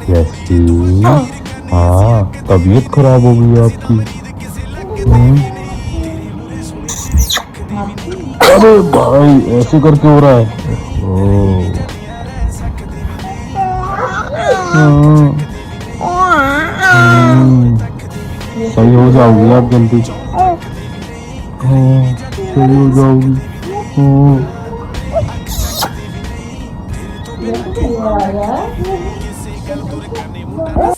जैसी। हाँ, तबीयत खराब हो गई आपकी। अरे भाई, ऐसे करके हो रहा है। ओ, हाँ, सही हो जाओगी आप जल्दी। हाँ, सही हो जाओगी। हाँ।